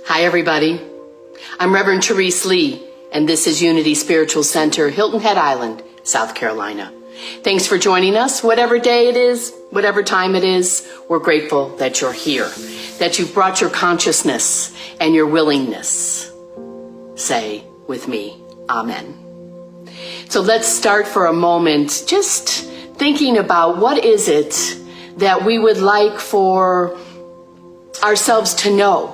Hi, everybody. I'm Reverend Therese Lee, and this is Unity Spiritual Center, Hilton Head Island, South Carolina. Thanks for joining us. Whatever day it is, whatever time it is, we're grateful that you're here, that you've brought your consciousness and your willingness. Say with me, Amen. So let's start for a moment just thinking about what is it that we would like for ourselves to know.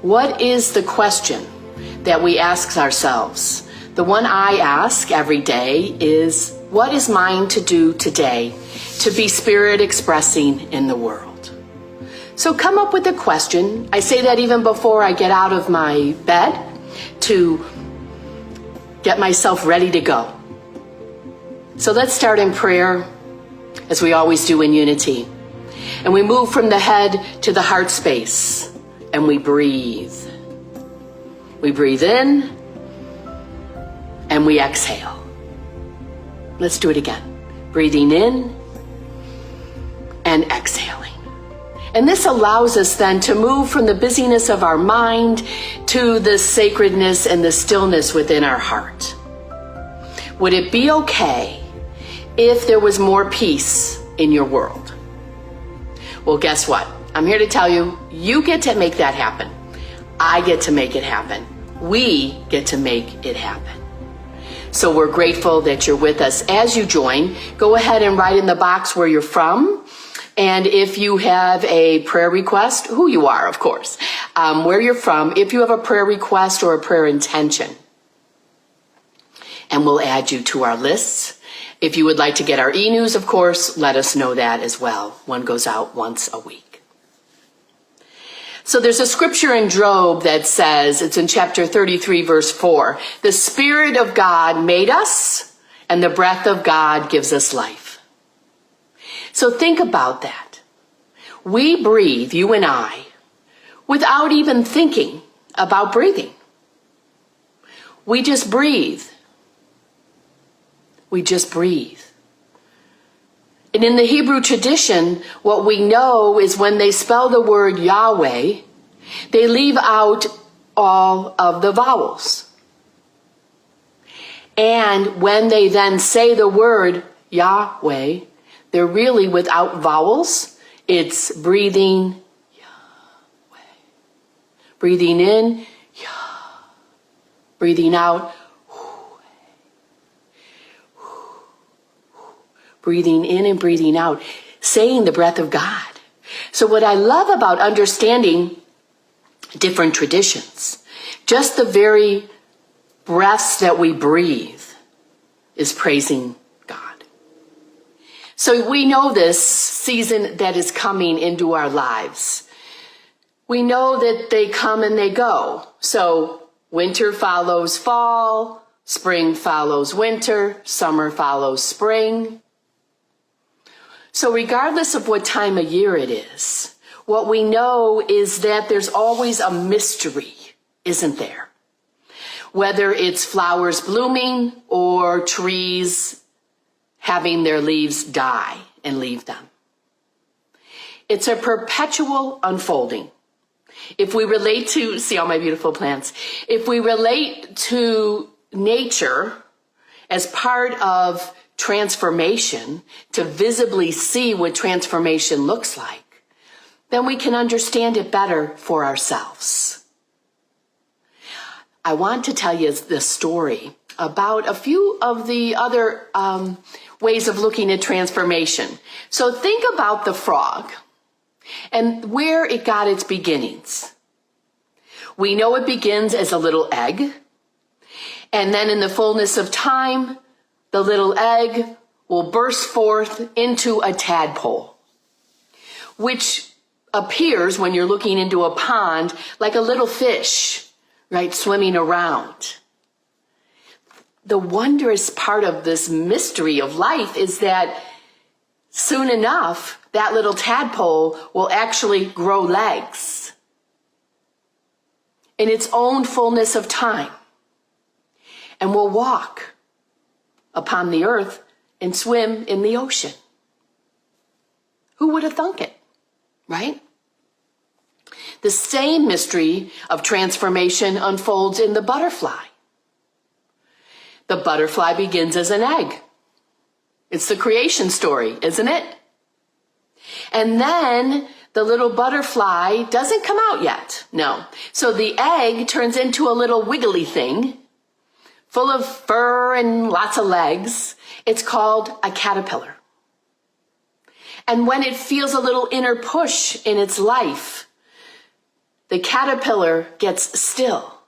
What is the question that we ask ourselves? The one I ask every day is, what is mine to do today to be spirit expressing in the world? So come up with a question. I say that even before I get out of my bed to get myself ready to go. So let's start in prayer, as we always do in Unity. And we move from the head to the heart space. And we breathe. We breathe in and we exhale. Let's do it again. Breathing in and exhaling. And this allows us then to move from the busyness of our mind to the sacredness and the stillness within our heart. Would it be okay if there was more peace in your world? Well, guess what? I'm here to tell you, you get to make that happen. I get to make it happen. We get to make it happen. So we're grateful that you're with us. As you join, go ahead and write in the box where you're from. And if you have a prayer request, who you are, of course, where you're from, if you have a prayer request or a prayer intention, and we'll add you to our lists. If you would like to get our e-news, of course, let us know that as well. One goes out once a week. So there's a scripture in Job that says, it's in chapter 33, verse 4, the Spirit of God made us, and the breath of God gives us life. So think about that. We breathe, you and I, without even thinking about breathing. We just breathe. We just breathe. And in the Hebrew tradition, what we know is when they spell the word Yahweh, they leave out all of the vowels. And when they then say the word Yahweh, they're really without vowels. It's breathing Yahweh. Breathing in, Yah. Breathing out, breathing in and breathing out, saying the breath of God. So what I love about understanding different traditions, just the very breaths that we breathe is praising God. So we know this season that is coming into our lives. We know that they come and they go. So winter follows fall, spring follows winter, summer follows spring. So regardless of what time of year it is, what we know is that there's always a mystery, isn't there? Whether it's flowers blooming or trees having their leaves die and leave them. It's a perpetual unfolding. If we relate to, see all my beautiful plants, if we relate to nature as part of transformation, to visibly see what transformation looks like, then we can understand it better for ourselves. I want to tell you the story about a few of the other ways of looking at transformation. So think about the frog and where it got its beginnings. We know it begins as a little egg, and then in the fullness of time, the little egg will burst forth into a tadpole, which appears when you're looking into a pond like a little fish, right, swimming around. The wondrous part of this mystery of life is that soon enough, that little tadpole will actually grow legs in its own fullness of time and will walk upon the earth and swim in the ocean. Who would have thunk it, right? The same mystery of transformation unfolds in the butterfly. The butterfly begins as an egg. It's the creation story, isn't it? And then the little butterfly doesn't come out yet. No. So the egg turns into a little wiggly thing full of fur and lots of legs. It's called a caterpillar. And when it feels a little inner push in its life, the caterpillar gets still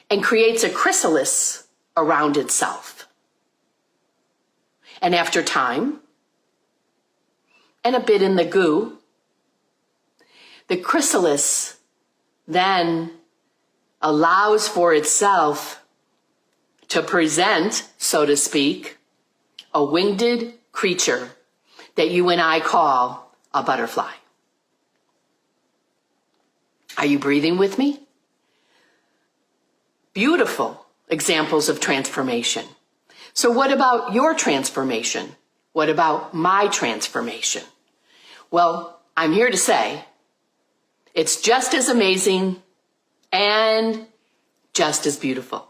and creates a chrysalis around itself. And after time, and a bit in the goo, the chrysalis then allows for itself to present, so to speak, a winged creature that you and I call a butterfly. Are you breathing with me? Beautiful examples of transformation. So what about your transformation? What about my transformation? Well, I'm here to say it's just as amazing and just as beautiful.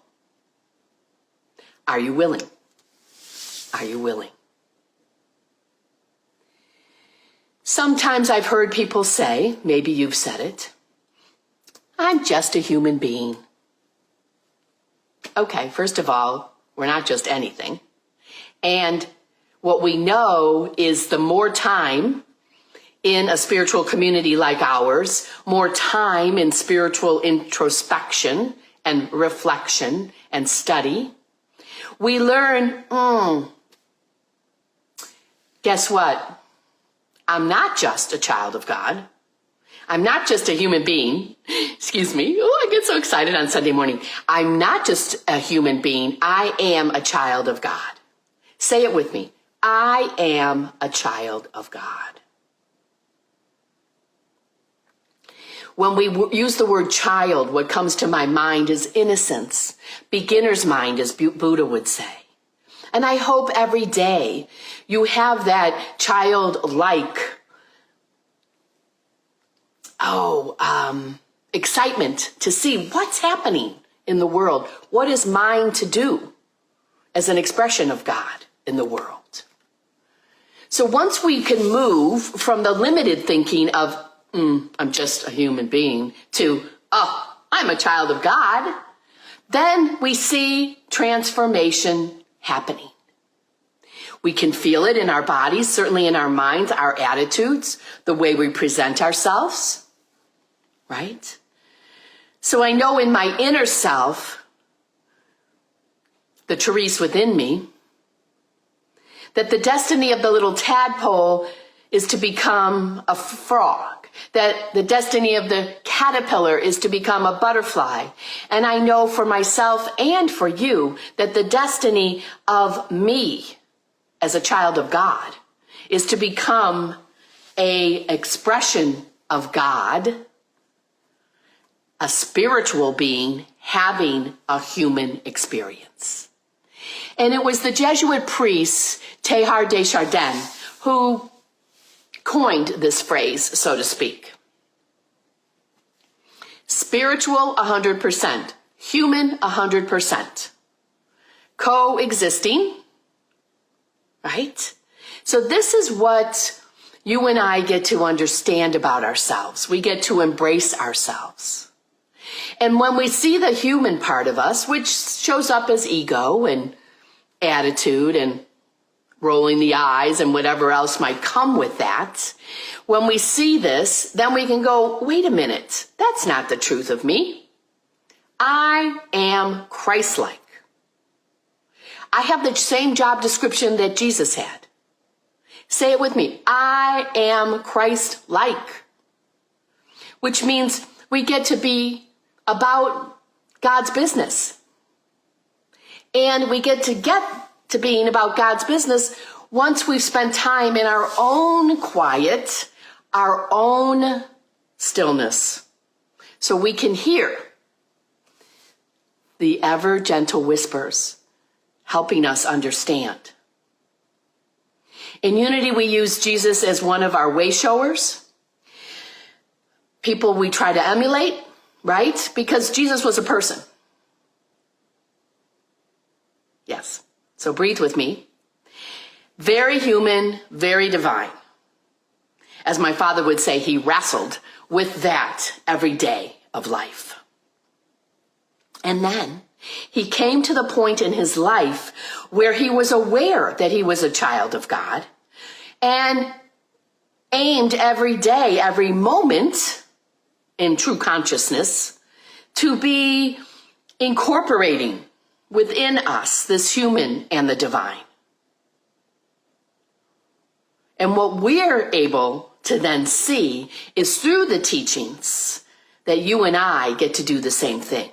Are you willing? Are you willing? Sometimes I've heard people say, maybe you've said it, I'm just a human being. Okay, first of all, we're not just anything. And what we know is the more time in a spiritual community like ours, more time in spiritual introspection and reflection and study, we learn, guess what? I'm not just a child of God. I'm not just a human being. Excuse me. Oh, I get so excited on Sunday morning. I'm not just a human being. I am a child of God. Say it with me. I am a child of God. When we use the word child, what comes to my mind is innocence, beginner's mind, as Buddha would say. And I hope every day you have that childlike, excitement to see what's happening in the world. What is mine to do as an expression of God in the world? So once we can move from the limited thinking of, I'm just a human being, to, I'm a child of God, then we see transformation happening. We can feel it in our bodies, certainly in our minds, our attitudes, the way we present ourselves, right? So I know in my inner self, the Therese within me, that the destiny of the little tadpole is to become a frog, that the destiny of the caterpillar is to become a butterfly. And I know for myself and for you that the destiny of me as a child of God is to become an expression of God, a spiritual being having a human experience. And it was the Jesuit priest, Teilhard de Chardin, who coined this phrase, so to speak. Spiritual 100%, human 100%, coexisting, right? So this is what you and I get to understand about ourselves. We get to embrace ourselves. And when we see the human part of us, which shows up as ego and attitude and rolling the eyes and whatever else might come with that, when we see this, then we can go, wait a minute, that's not the truth of me. I am Christ-like. I have the same job description that Jesus had. Say it with me. I am Christ-like. Which means we get to be about God's business. And we get to being about God's business once we've spent time in our own quiet, our own stillness, so we can hear the ever gentle whispers helping us understand. In Unity, we use Jesus as one of our way showers. People we try to emulate, right? Because Jesus was a person. Yes. So breathe with me. Very human, very divine. As my father would say, he wrestled with that every day of life. And then he came to the point in his life where he was aware that he was a child of God and aimed every day, every moment in true consciousness to be incorporating within us this human and the divine. And what we're able to then see is through the teachings that you and I get to do the same thing.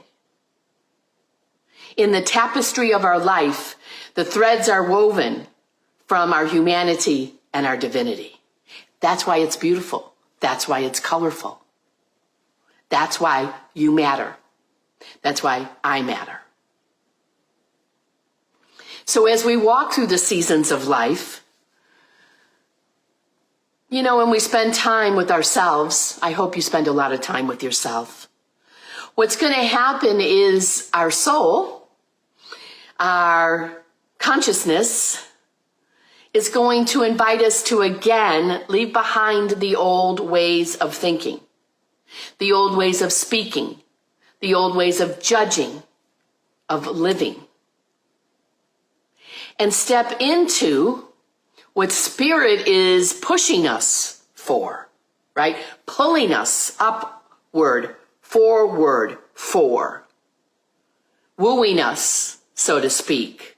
In the tapestry of our life, the threads are woven from our humanity and our divinity. That's why it's beautiful. That's why it's colorful. That's why you matter. That's why I matter. So as we walk through the seasons of life, you know, when we spend time with ourselves, I hope you spend a lot of time with yourself. What's going to happen is our soul, our consciousness, is going to invite us to again leave behind the old ways of thinking, the old ways of speaking, the old ways of judging, of living, and step into what Spirit is pushing us for, right? Pulling us upward, forward, for. Wooing us, so to speak.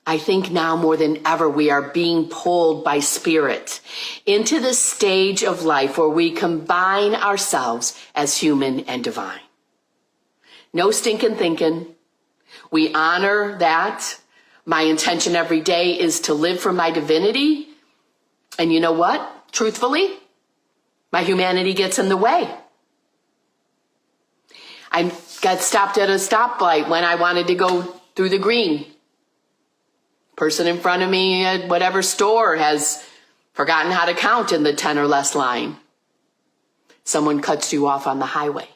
I think now more than ever we are being pulled by Spirit into the stage of life where we combine ourselves as human and divine. No stinking thinking. We honor that. My intention every day is to live for my divinity. And you know what? Truthfully, my humanity gets in the way. I got stopped at a stoplight when I wanted to go through the green. Person in front of me at whatever store has forgotten how to count in the 10 or less line. Someone cuts you off on the highway,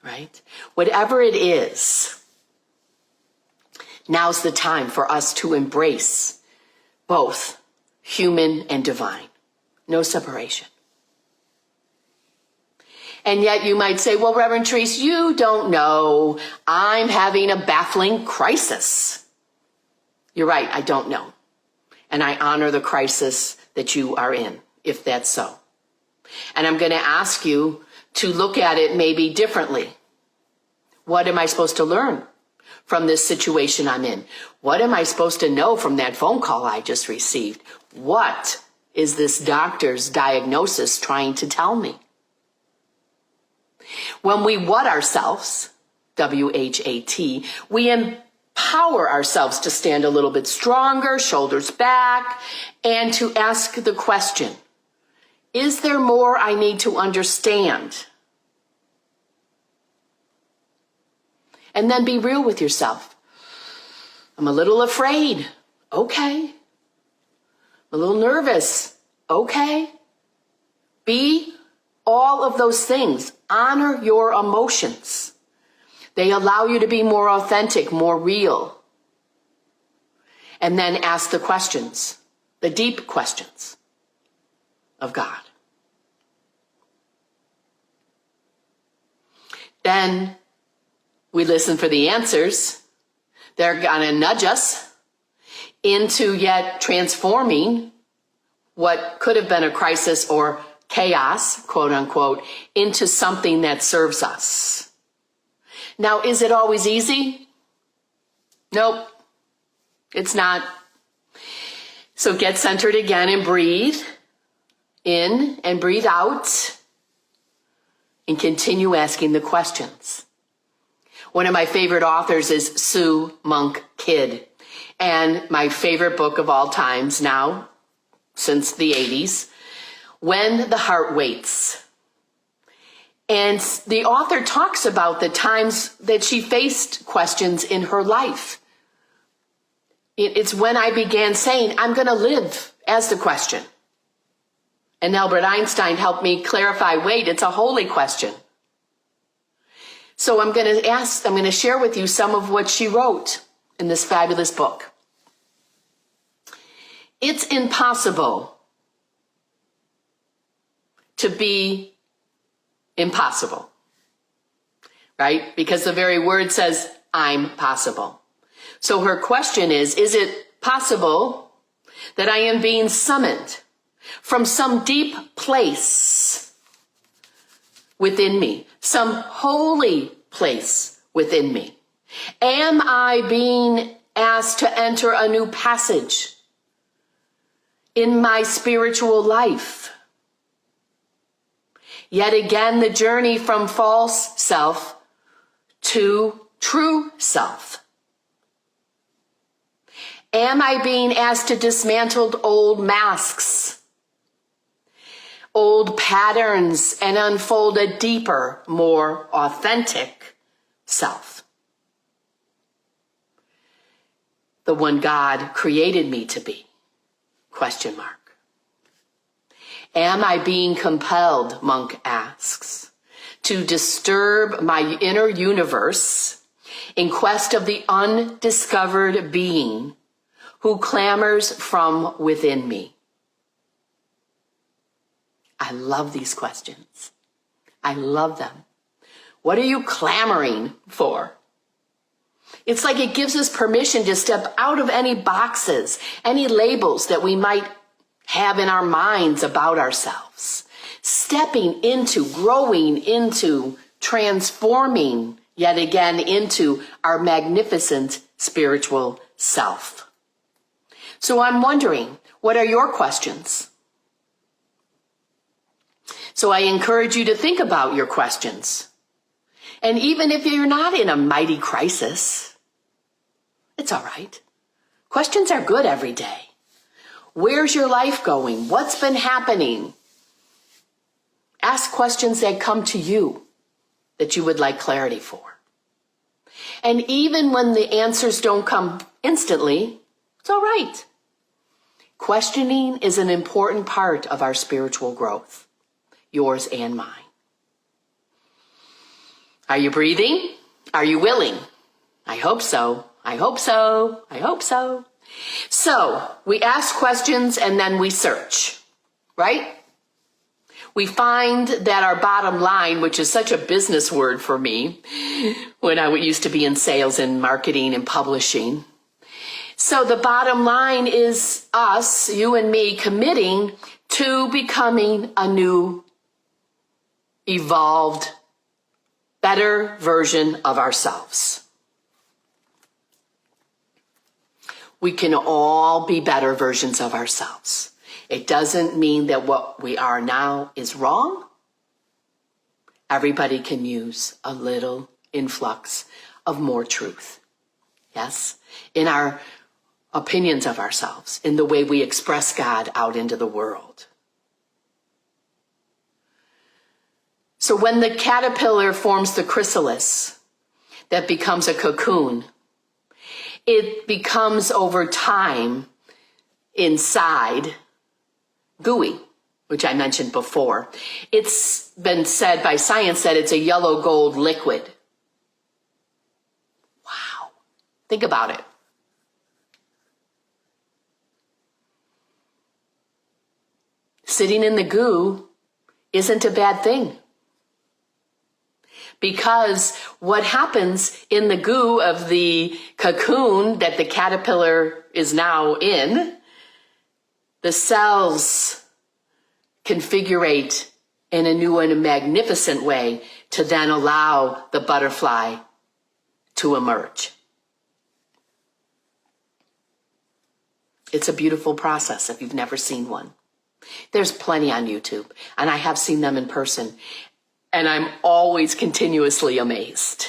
right? Whatever it is, now's the time for us to embrace both human and divine. No separation. And yet you might say, well, Reverend Therese, you don't know. I'm having a baffling crisis. You're right, I don't know. And I honor the crisis that you are in, if that's so. And I'm going to ask you to look at it maybe differently. What am I supposed to learn from this situation I'm in? What am I supposed to know from that phone call I just received? What is this doctor's diagnosis trying to tell me? When we what ourselves, W-H-A-T, we empower ourselves to stand a little bit stronger, shoulders back, and to ask the question, is there more I need to understand? And then be real with yourself. I'm a little afraid. Okay. I'm a little nervous. Okay. Be all of those things. Honor your emotions. They allow you to be more authentic, more real. And then ask the questions, the deep questions of God. Then we listen for the answers. They're going to nudge us into yet transforming what could have been a crisis or chaos, quote unquote, into something that serves us. Now, is it always easy? Nope, it's not. So get centered again and breathe in and breathe out and continue asking the questions. One of my favorite authors is Sue Monk Kidd, and my favorite book of all times now, since the 80s, When the Heart Waits. And the author talks about the times that she faced questions in her life. It's when I began saying, I'm going to live as the question. And Albert Einstein helped me clarify, wait, it's a holy question. So I'm going to share with you some of what she wrote in this fabulous book. It's impossible to be impossible, right? Because the very word says, I'm possible. So her question is it possible that I am being summoned from some deep place within me, some holy place within me? Am I being asked to enter a new passage in my spiritual life? Yet again, the journey from false self to true self. Am I being asked to dismantle old masks, old patterns, and unfold a deeper, more authentic self? The one God created me to be? Question mark. Am I being compelled, Monk asks, to disturb my inner universe in quest of the undiscovered being who clamors from within me? I love these questions. I love them. What are you clamoring for? It's like it gives us permission to step out of any boxes, any labels that we might have in our minds about ourselves. Stepping into, growing into, transforming yet again into our magnificent spiritual self. So I'm wondering, what are your questions? So I encourage you to think about your questions. And even if you're not in a mighty crisis, it's all right. Questions are good every day. Where's your life going? What's been happening? Ask questions that come to you that you would like clarity for. And even when the answers don't come instantly, it's all right. Questioning is an important part of our spiritual growth, yours and mine. Are you breathing? Are you willing? I hope so. I hope so. I hope so. So we ask questions and then we search, right? We find that our bottom line, which is such a business word for me when I used to be in sales and marketing and publishing. So the bottom line is us, you and me, committing to becoming a new, evolved, better version of ourselves. We can all be better versions of ourselves. It doesn't mean that what we are now is wrong. Everybody can use a little influx of more truth. Yes? In our opinions of ourselves, in the way we express God out into the world. So when the caterpillar forms the chrysalis that becomes a cocoon, it becomes over time inside gooey, which I mentioned before. It's been said by science that it's a yellow gold liquid. Wow. Think about it. Sitting in the goo isn't a bad thing. Because what happens in the goo of the cocoon that the caterpillar is now in, the cells configurate in a new and a magnificent way to then allow the butterfly to emerge. It's a beautiful process if you've never seen one. There's plenty on YouTube, and I have seen them in person. And I'm always continuously amazed.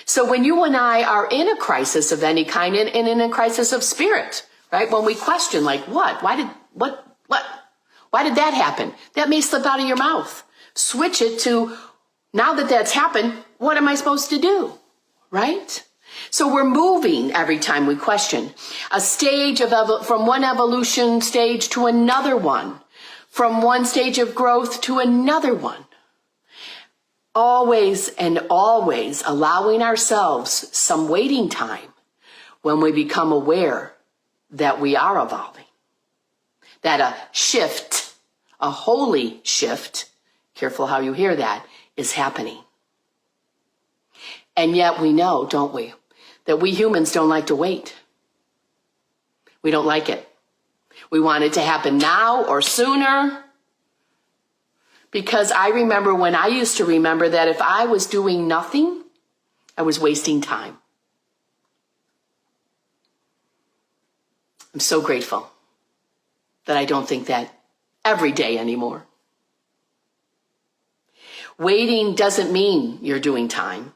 So when you and I are in a crisis of any kind, and in a crisis of spirit, right? When we question, like, what? Why did that happen? That may slip out of your mouth. Switch it to, now that that's happened, what am I supposed to do? Right? So we're moving every time we question. A stage of from one evolution stage to another one. From one stage of growth to another one. Always and always allowing ourselves some waiting time when we become aware that we are evolving. That a shift, a holy shift, careful how you hear that, is happening. And yet we know, don't we, that we humans don't like to wait. We don't like it. We want it to happen now or sooner. Because I remember when I used to remember that if I was doing nothing, I was wasting time. I'm so grateful that I don't think that every day anymore. Waiting doesn't mean you're doing time.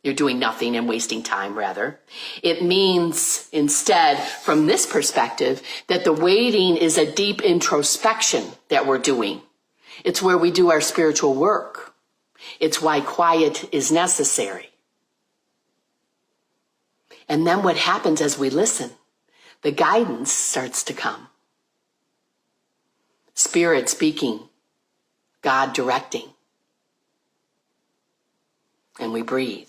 You're doing nothing and wasting time, rather. It means instead, from this perspective, that the waiting is a deep introspection that we're doing. It's where we do our spiritual work. It's why quiet is necessary. And then what happens as we listen? The guidance starts to come. Spirit speaking, God directing. And we breathe.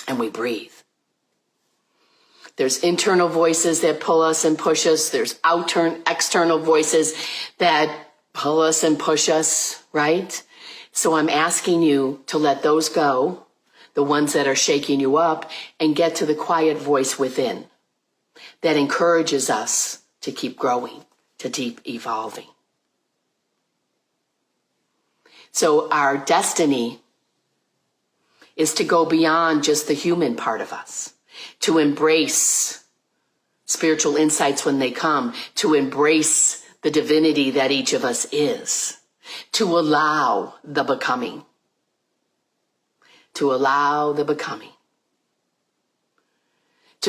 And we breathe. There's internal voices that pull us and push us. There's external voices that pull us and push us, right? So I'm asking you to let those go, the ones that are shaking you up, and get to the quiet voice within that encourages us to keep growing, to keep evolving. So our destiny is to go beyond just the human part of us, to embrace spiritual insights when they come, to embrace the divinity that each of us is, to allow the becoming, to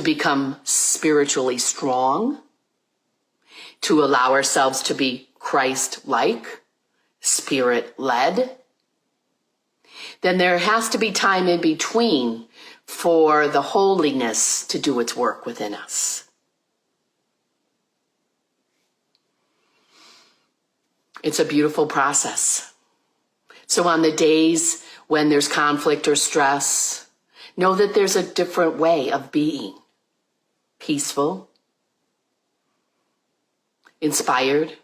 become spiritually strong, to allow ourselves to be Christ-like, Spirit-led. Then there has to be time in between for the holiness to do its work within us. It's a beautiful process. So on the days when there's conflict or stress, know that there's a different way of being. Peaceful, inspired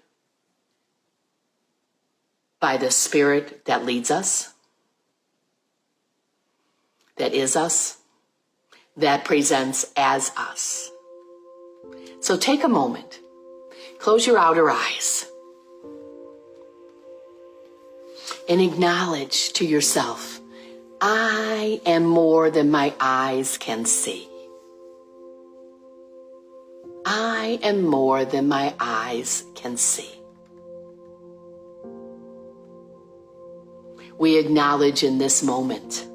by the Spirit that leads us, that is us, that presents as us. So take a moment, close your outer eyes, and acknowledge to yourself, I am more than my eyes can see. I am more than my eyes can see. We acknowledge in this moment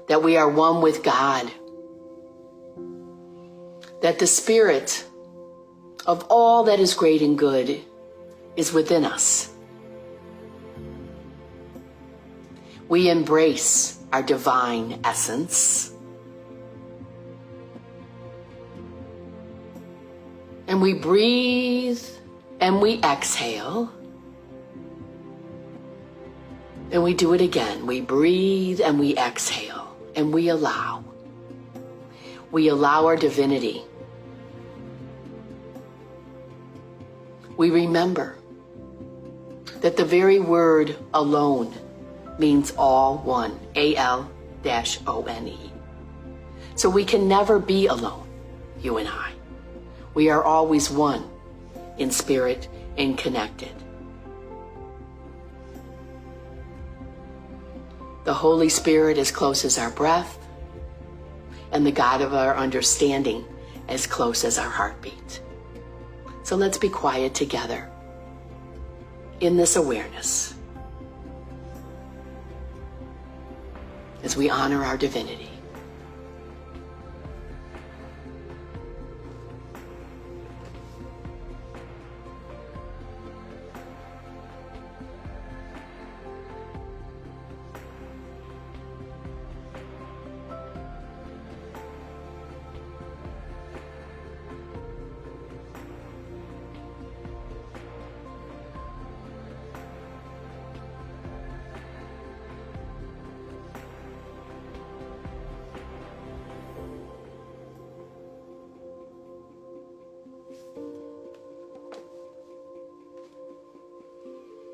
that we are one with God, that the Spirit of all that is great and good is within us. We embrace our divine essence. And we breathe and we exhale. And we do it again. We breathe and we exhale. And we allow. We allow our divinity. We remember that the very word alone means all one, A-L-O-N-E. So we can never be alone, you and I. We are always one in spirit and connected. The Holy Spirit as close as our breath, and the God of our understanding as close as our heartbeat. So let's be quiet together in this awareness as we honor our divinity.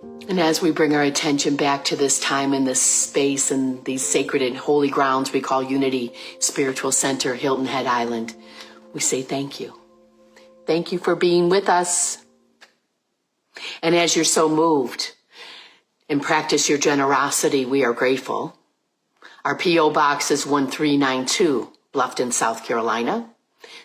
And as we bring our attention back to this time and this space and these sacred and holy grounds we call Unity Spiritual Center, Hilton Head Island, we say thank you. Thank you for being with us. And as you're so moved and practice your generosity, we are grateful. Our P.O. Box is 1392, Bluffton, South Carolina,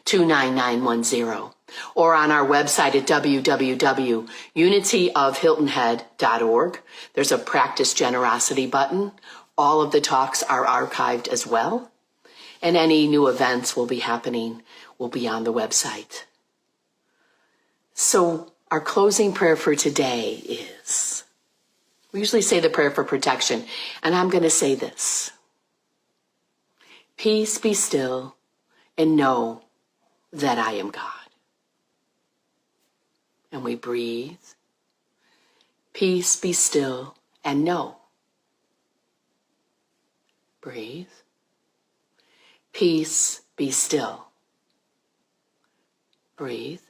29910. Or on our website at www.unityofhiltonhead.org. There's a practice generosity button. All of the talks are archived as well. And any new events will be happening will be on the website. So our closing prayer for today is, we usually say the prayer for protection, and I'm going to say this. Peace be still and know that I am God. And we breathe. Peace be still and know. Breathe. Peace be still. Breathe.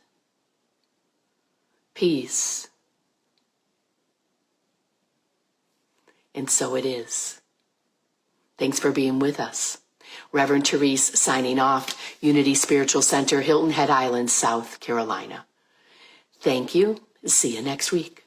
Peace. And so it is. Thanks for being with us. Reverend Therese signing off, Unity Spiritual Center, Hilton Head Island, South Carolina. Thank you. See you next week.